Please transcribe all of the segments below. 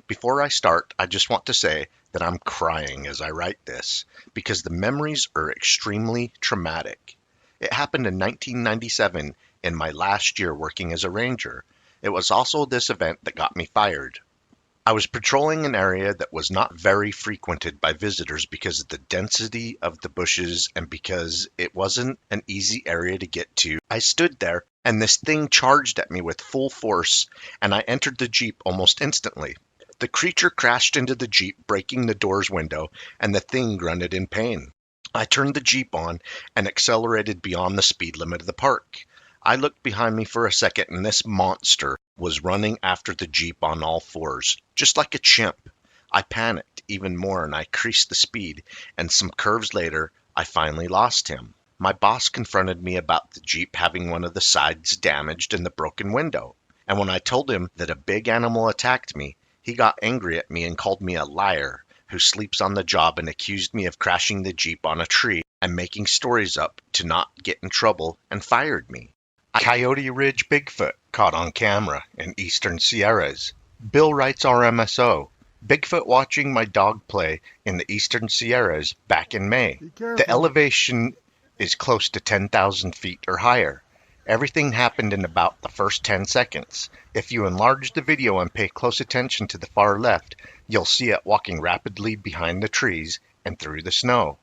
Before I start, I just want to say that I'm crying as I write this because the memories are extremely traumatic. It happened in 1997 in my last year working as a ranger. It was also this event that got me fired. I was patrolling an area that was not very frequented by visitors because of the density of the bushes and because it wasn't an easy area to get to. I stood there and this thing charged at me with full force, and I entered the Jeep almost instantly. The creature crashed into the Jeep, breaking the door's window, and the thing grunted in pain. I turned the Jeep on and accelerated beyond the speed limit of the park. I looked behind me for a second, and this monster was running after the Jeep on all fours, just like a chimp. I panicked even more and I increased the speed, and some curves later, I finally lost him. My boss confronted me about the Jeep having one of the sides damaged and the broken window. And when I told him that a big animal attacked me, he got angry at me and called me a liar who sleeps on the job and accused me of crashing the Jeep on a tree and making stories up to not get in trouble and fired me. Coyote Ridge Bigfoot caught on camera in eastern Sierras. Bill writes RMSO. Bigfoot watching my dog play in the eastern Sierras back in May. The elevation is close to 10,000 feet or higher. Everything happened in about the first 10 seconds. If you enlarge the video and pay close attention to the far left, you'll see it walking rapidly behind the trees and through the snow.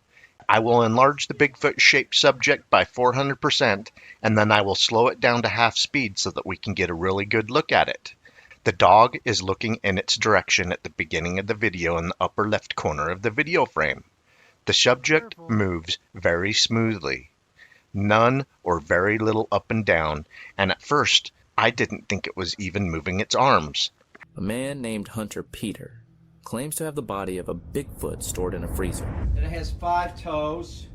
I will enlarge the Bigfoot-shaped subject by 400%, and then I will slow it down to half speed so that we can get a really good look at it. The dog is looking in its direction at the beginning of the video in the upper left corner of the video frame. The subject moves very smoothly. None or very little up and down, and at first I didn't think it was even moving its arms. A man named Hunter Peter claims to have the body of a Bigfoot stored in a freezer. It has 5 toes.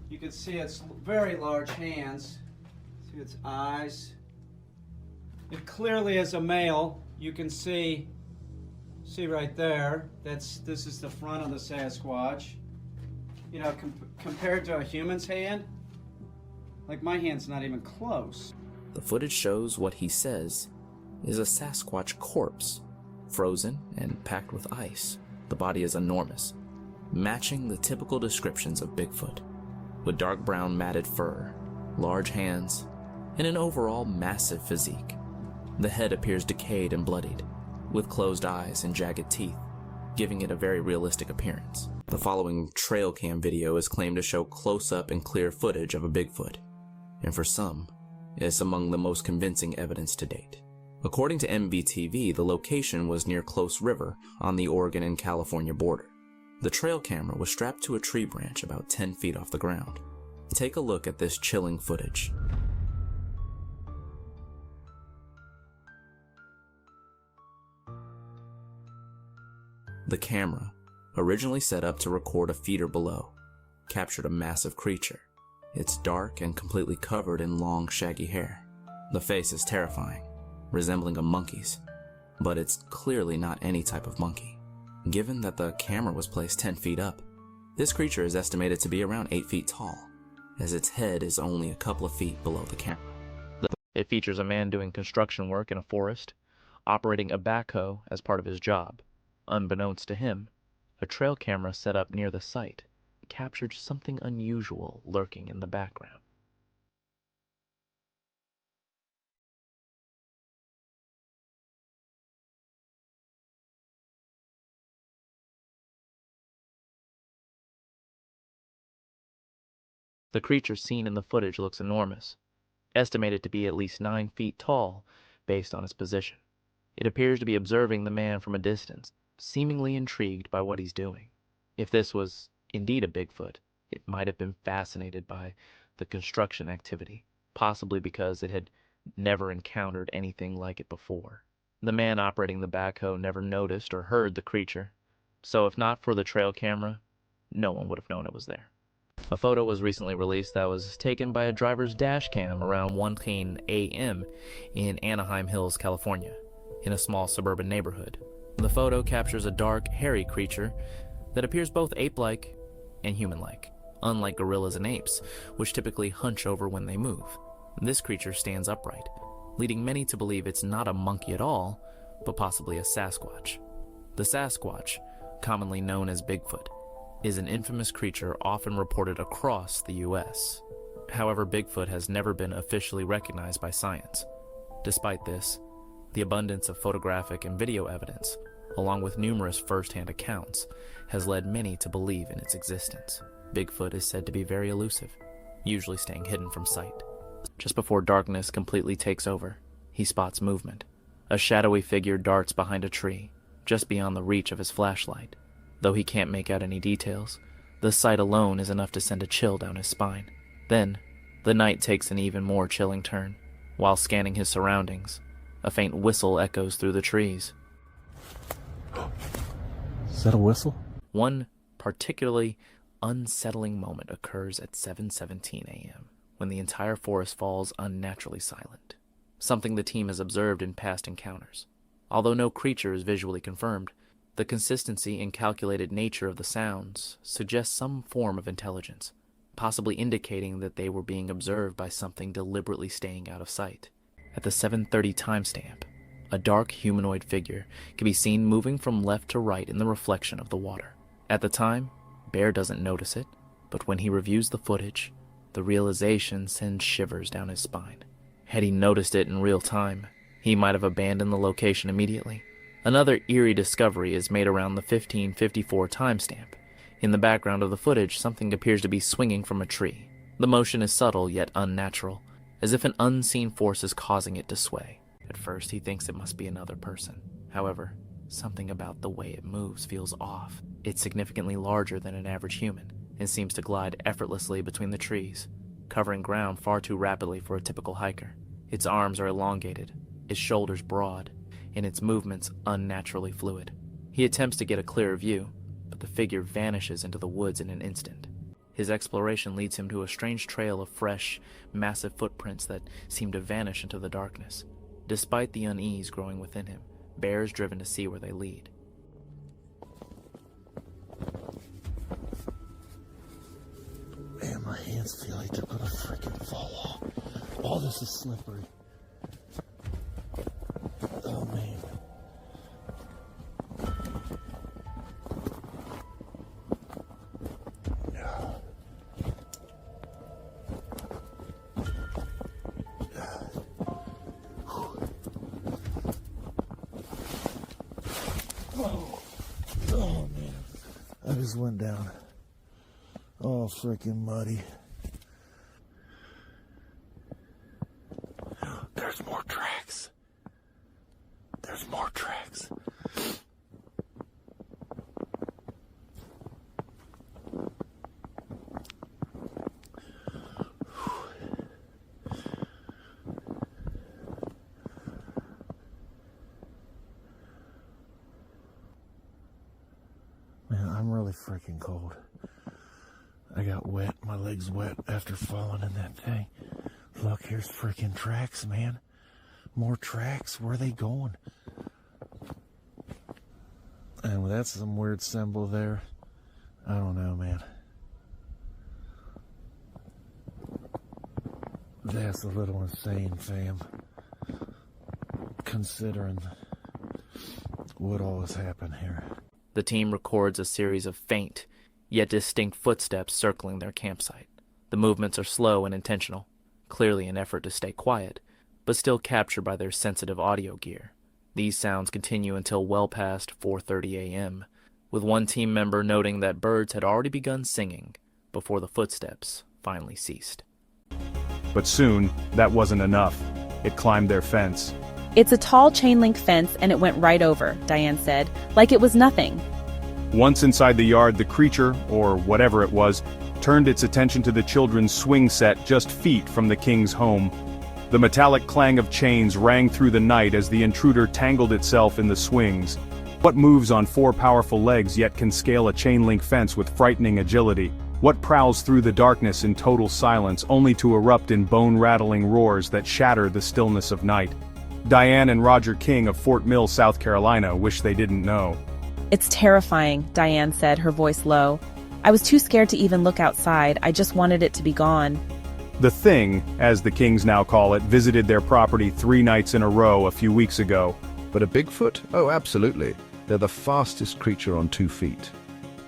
You can see its very large hands. See its eyes. It clearly is a male. You can see right there. This is the front of the Sasquatch. You know, compared to a human's hand, like my hand's not even close. The footage shows what he says is a Sasquatch corpse, frozen and packed with ice. The body is enormous, matching the typical descriptions of Bigfoot, with dark brown matted fur, large hands, and an overall massive physique. The head appears decayed and bloodied, with closed eyes and jagged teeth, giving it a very realistic appearance. The following trail cam video is claimed to show close-up and clear footage of a Bigfoot, and for some, is among the most convincing evidence to date. According to MVTV, the location was near Close River on the Oregon and California border. The trail camera was strapped to a tree branch about 10 feet off the ground. Take a look at this chilling footage. The camera, originally set up to record a feeder below, captured a massive creature. It's dark and completely covered in long, shaggy hair. The face is terrifying, resembling a monkey's, but it's clearly not any type of monkey. Given that the camera was placed 10 feet up, this creature is estimated to be around 8 feet tall, as its head is only a couple of feet below the camera. It features a man doing construction work in a forest, operating a backhoe as part of his job. Unbeknownst to him, a trail camera set up near the site captured something unusual lurking in the background. The creature seen in the footage looks enormous, estimated to be at least 9 feet tall based on its position. It appears to be observing the man from a distance, seemingly intrigued by what he's doing. If this was indeed a Bigfoot, it might have been fascinated by the construction activity, possibly because it had never encountered anything like it before. The man operating the backhoe never noticed or heard the creature, so if not for the trail camera, no one would have known it was there. A photo was recently released that was taken by a driver's dash cam around 1:10 a.m. in Anaheim Hills, California, in a small suburban neighborhood. The photo captures a dark, hairy creature that appears both ape-like and human-like, unlike gorillas and apes, which typically hunch over when they move. This creature stands upright, leading many to believe it's not a monkey at all, but possibly a Sasquatch. The Sasquatch, commonly known as Bigfoot, is an infamous creature often reported across the U.S. However, Bigfoot has never been officially recognized by science. Despite this, the abundance of photographic and video evidence, along with numerous first-hand accounts, has led many to believe in its existence. Bigfoot is said to be very elusive, usually staying hidden from sight. Just before darkness completely takes over, he spots movement. A shadowy figure darts behind a tree, just beyond the reach of his flashlight. Though he can't make out any details, the sight alone is enough to send a chill down his spine. Then, the night takes an even more chilling turn. While scanning his surroundings, a faint whistle echoes through the trees. Is that a whistle? One particularly unsettling moment occurs at 7:17 a.m., when the entire forest falls unnaturally silent, something the team has observed in past encounters. Although no creature is visually confirmed, the consistency and calculated nature of the sounds suggests some form of intelligence, possibly indicating that they were being observed by something deliberately staying out of sight. At the 7:30 timestamp, a dark humanoid figure can be seen moving from left to right in the reflection of the water. At the time, Bear doesn't notice it, but when he reviews the footage, the realization sends shivers down his spine. Had he noticed it in real time, he might have abandoned the location immediately. Another eerie discovery is made around the 15:54 timestamp. In the background of the footage, something appears to be swinging from a tree. The motion is subtle yet unnatural, as if an unseen force is causing it to sway. At first, he thinks it must be another person. However, something about the way it moves feels off. It's significantly larger than an average human, and seems to glide effortlessly between the trees, covering ground far too rapidly for a typical hiker. Its arms are elongated, its shoulders broad, and its movements unnaturally fluid. He attempts to get a clearer view, but the figure vanishes into the woods in an instant. His exploration leads him to a strange trail of fresh, massive footprints that seem to vanish into the darkness. Despite the unease growing within him, Bear is driven to see where they lead. Man, my hands feel like they're gonna freaking fall off. Oh, this is slippery. Oh, man. Oh, man. I just went down. Oh, freaking muddy. There's more tracks. There's more tracks. Man, I'm really freaking cold. I got wet, my legs wet after falling in that thing. Look, here's freaking tracks, man. More tracks, where are they going? And that's some weird symbol there. I don't know, man. That's a little insane, fam. Considering what all has happened here. The team records a series of faint, yet distinct footsteps circling their campsite. The movements are slow and intentional, clearly an effort to stay quiet, but still captured by their sensitive audio gear. These sounds continue until well past 4:30 a.m., with one team member noting that birds had already begun singing before the footsteps finally ceased. But soon, that wasn't enough. It climbed their fence. It's a tall chain-link fence and it went right over, Diane said, like it was nothing. Once inside the yard, the creature, or whatever it was, turned its attention to the children's swing set just feet from the king's home. The metallic clang of chains rang through the night as the intruder tangled itself in the swings. What moves on four powerful legs yet can scale a chain-link fence with frightening agility? What prowls through the darkness in total silence only to erupt in bone-rattling roars that shatter the stillness of night? Diane and Roger King of Fort Mill, South Carolina, wish they didn't know. It's terrifying, Diane said, her voice low. I was too scared to even look outside. I just wanted it to be gone. The Thing, as the Kings now call it, visited their property 3 nights in a row a few weeks ago. But a Bigfoot? Oh, absolutely. They're the fastest creature on 2 feet.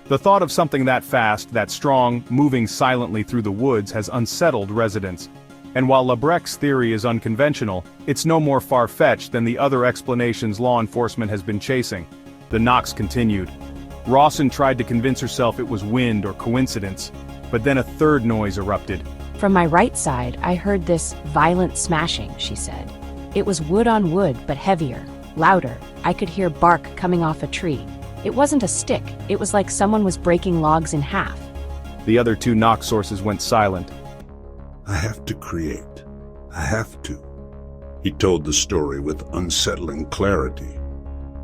The thought of something that fast, that strong, moving silently through the woods has unsettled residents. And while Lebrec's theory is unconventional, it's no more far-fetched than the other explanations law enforcement has been chasing. The knocks continued. Rawson tried to convince herself it was wind or coincidence, but then a third noise erupted. From my right side, I heard this violent smashing, she said. It was wood on wood, but heavier, louder. I could hear bark coming off a tree. It wasn't a stick, it was like someone was breaking logs in half. The other 2 knock sources went silent. I have to create. I have to. He told the story with unsettling clarity.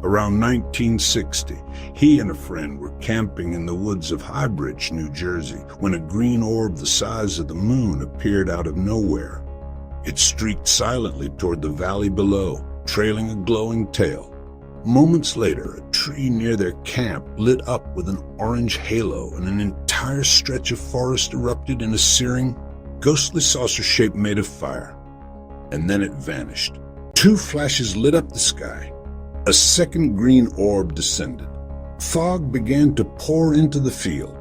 Around 1960, he and a friend were camping in the woods of Highbridge, New Jersey, when a green orb the size of the moon appeared out of nowhere. It streaked silently toward the valley below, trailing a glowing tail. Moments later, a tree near their camp lit up with an orange halo, and an entire stretch of forest erupted in a searing, ghostly saucer shape made of fire. And then it vanished. 2 flashes lit up the sky. A second green orb descended. Fog began to pour into the field.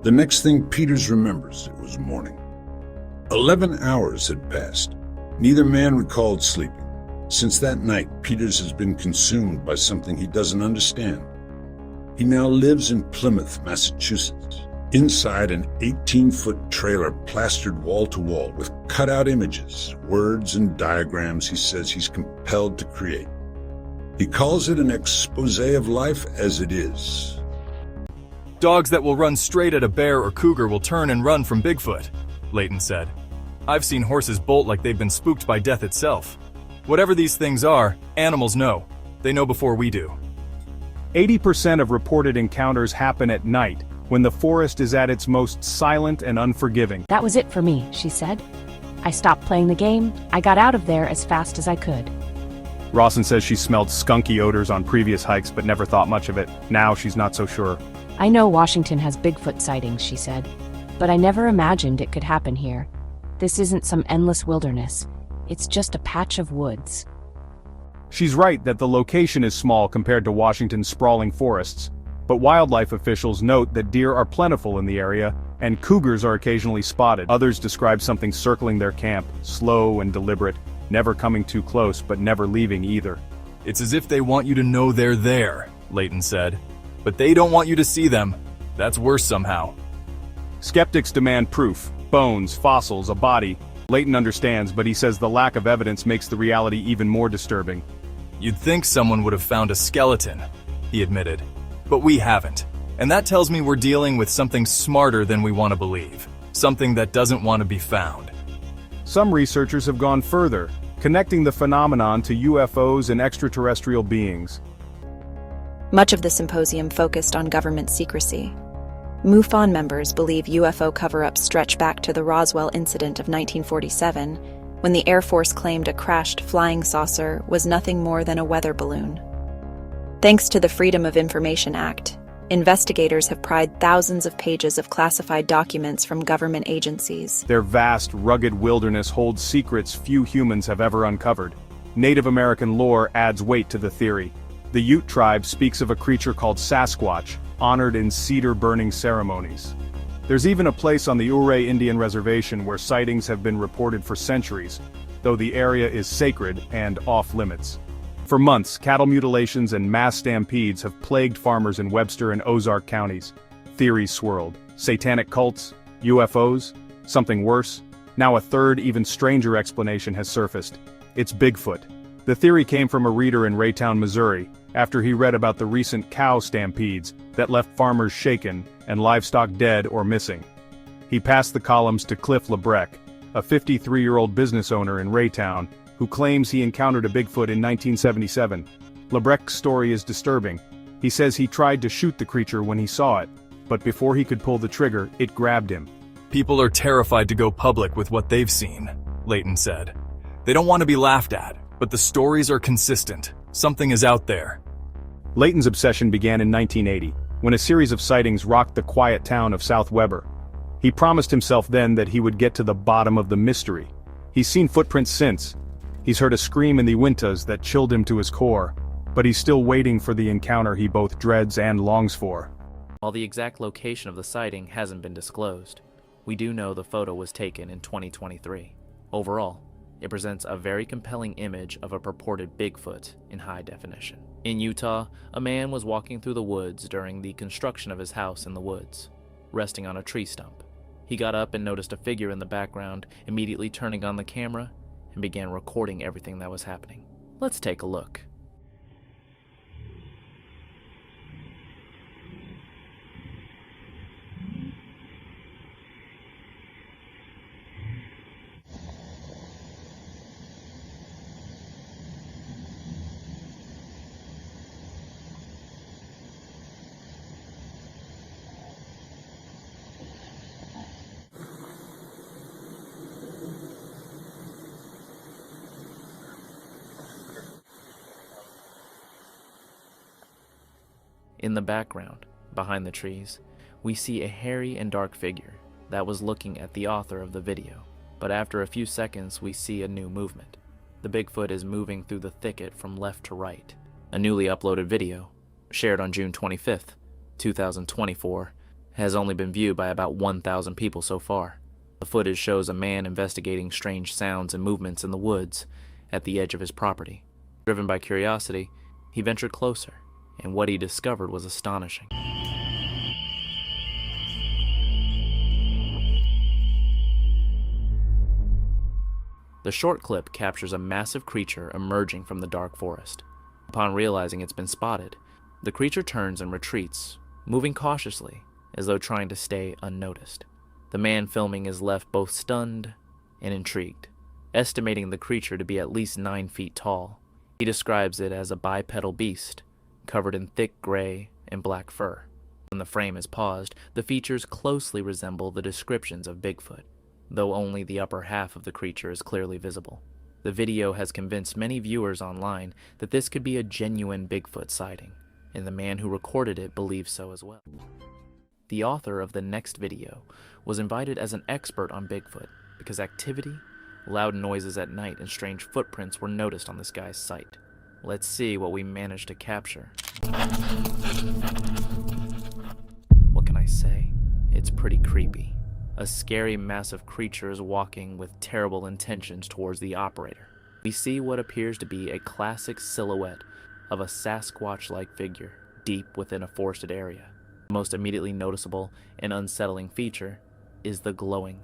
The next thing Peters remembers, it was morning. 11 hours had passed. Neither man recalled sleeping. Since that night, Peters has been consumed by something he doesn't understand. He now lives in Plymouth, Massachusetts, inside an 18-foot trailer plastered wall to wall with cutout images, words, and diagrams he says he's compelled to create. He calls it an expose of life as it is. Dogs that will run straight at a bear or cougar will turn and run from Bigfoot, Layton said. I've seen horses bolt like they've been spooked by death itself. Whatever these things are, animals know. They know before we do. 80% of reported encounters happen at night, when the forest is at its most silent and unforgiving. That was it for me, she said. I stopped playing the game. I got out of there as fast as I could. Rawson says she smelled skunky odors on previous hikes but never thought much of it. Now she's not so sure. I know Washington has Bigfoot sightings, she said, but I never imagined it could happen here. This isn't some endless wilderness. It's just a patch of woods. She's right that the location is small compared to Washington's sprawling forests, but wildlife officials note that deer are plentiful in the area, and cougars are occasionally spotted. Others describe something circling their camp, slow and deliberate, never coming too close but never leaving either. It's as if they want you to know they're there, Layton said. But they don't want you to see them. That's worse somehow. Skeptics demand proof, bones, fossils, a body. Layton understands, but he says the lack of evidence makes the reality even more disturbing. You'd think someone would have found a skeleton, he admitted. But we haven't. And that tells me we're dealing with something smarter than we want to believe. Something that doesn't want to be found. Some researchers have gone further, connecting the phenomenon to UFOs and extraterrestrial beings. Much of the symposium focused on government secrecy. MUFON members believe UFO cover-ups stretch back to the Roswell incident of 1947, when the Air Force claimed a crashed flying saucer was nothing more than a weather balloon. Thanks to the Freedom of Information Act, investigators have pried thousands of pages of classified documents from government agencies. Their vast, rugged wilderness holds secrets few humans have ever uncovered. Native American lore adds weight to the theory. The Ute tribe speaks of a creature called Sasquatch, honored in cedar-burning ceremonies. There's even a place on the Ouray Indian Reservation where sightings have been reported for centuries, though the area is sacred and off-limits. For months, cattle mutilations and mass stampedes have plagued farmers in Webster and Ozark counties. Theories swirled. Satanic cults? UFOs? Something worse? Now a third, even stranger explanation has surfaced. It's Bigfoot. The theory came from a reader in Raytown, Missouri, after he read about the recent cow stampedes that left farmers shaken and livestock dead or missing. He passed the columns to Cliff Lebrec, a 53-year-old business owner in Raytown, who claims he encountered a Bigfoot in 1977. Lebrec's story is disturbing. He says he tried to shoot the creature when he saw it, but before he could pull the trigger, it grabbed him. People are terrified to go public with what they've seen, Layton said. They don't want to be laughed at, but the stories are consistent. Something is out there. Layton's obsession began in 1980, when a series of sightings rocked the quiet town of South Weber. He promised himself then that he would get to the bottom of the mystery. He's seen footprints since. He's heard a scream in the Uintas that chilled him to his core. but he's still waiting for the encounter he both dreads and longs for. While the exact location of the sighting hasn't been disclosed, we do know the photo was taken in 2023. Overall, it presents a very compelling image of a purported Bigfoot in high definition. In Utah, a man was walking through the woods during the construction of his house in the woods, resting on a tree stump. He got up and noticed a figure in the background, immediately turning on the camera and began recording everything that was happening. Let's take a look. In the background, behind the trees, we see a hairy and dark figure that was looking at the author of the video. But after a few seconds, we see a new movement. The Bigfoot is moving through the thicket from left to right. A newly uploaded video, shared on June 25th, 2024, has only been viewed by about 1,000 people so far. The footage shows a man investigating strange sounds and movements in the woods at the edge of his property. Driven by curiosity, he ventured closer, and what he discovered was astonishing. The short clip captures a massive creature emerging from the dark forest. Upon realizing it's been spotted, the creature turns and retreats, moving cautiously as though trying to stay unnoticed. The man filming is left both stunned and intrigued, estimating the creature to be at least 9 feet tall. He describes it as a bipedal beast, covered in thick gray and black fur. When the frame is paused, the features closely resemble the descriptions of Bigfoot, though only the upper half of the creature is clearly visible. The video has convinced many viewers online that this could be a genuine Bigfoot sighting, and the man who recorded it believes so as well. The author of the next video was invited as an expert on Bigfoot because activity, loud noises at night, and strange footprints were noticed on this guy's site. Let's see what we managed to capture. What can I say? It's pretty creepy. A scary, massive creature is walking with terrible intentions towards the operator. We see what appears to be a classic silhouette of a Sasquatch-like figure deep within a forested area. The most immediately noticeable and unsettling feature is the glowing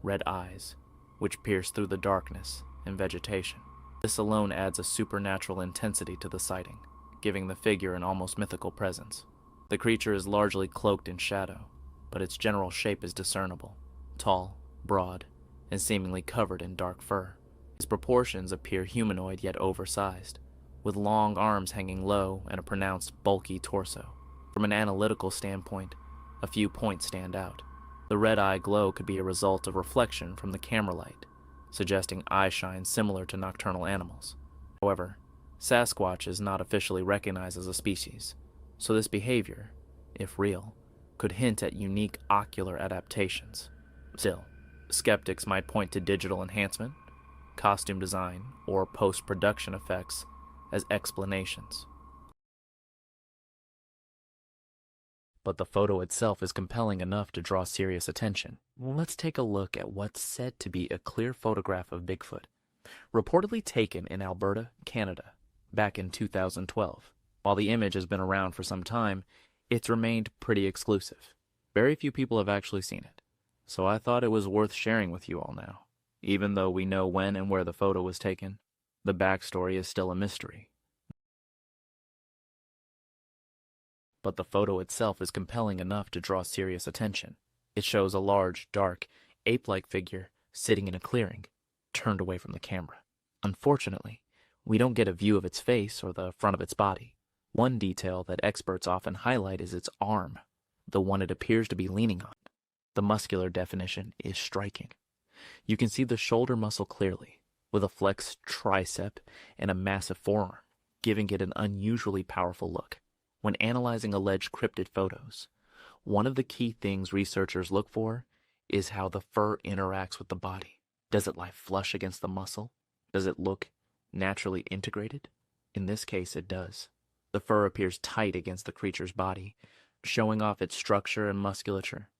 red eyes, which pierce through the darkness and vegetation. This alone adds a supernatural intensity to the sighting, giving the figure an almost mythical presence. The creature is largely cloaked in shadow, but its general shape is discernible: tall, broad, and seemingly covered in dark fur. Its proportions appear humanoid yet oversized, with long arms hanging low and a pronounced, bulky torso. From an analytical standpoint, a few points stand out. The red eye glow could be a result of reflection from the camera light, suggesting eye shine similar to nocturnal animals. However, Sasquatch is not officially recognized as a species, so this behavior, if real, could hint at unique ocular adaptations. Still, skeptics might point to digital enhancement, costume design, or post-production effects as explanations. But the photo itself is compelling enough to draw serious attention. Let's take a look at what's said to be a clear photograph of Bigfoot, reportedly taken in Alberta, Canada, back in 2012. While the image has been around for some time, it's remained pretty exclusive. Very few people have actually seen it, so I thought it was worth sharing with you all now. Even though we know when and where the photo was taken, the backstory is still a mystery. But the photo itself is compelling enough to draw serious attention. It shows a large, dark, ape-like figure sitting in a clearing, turned away from the camera. Unfortunately, we don't get a view of its face or the front of its body. One detail that experts often highlight is its arm, the one it appears to be leaning on. The muscular definition is striking. You can see the shoulder muscle clearly, with a flexed tricep and a massive forearm, giving it an unusually powerful look. When analyzing alleged cryptid photos, one of the key things researchers look for is how the fur interacts with the body. Does it lie flush against the muscle? Does it look naturally integrated? In this case, it does. The fur appears tight against the creature's body, showing off its structure and musculature.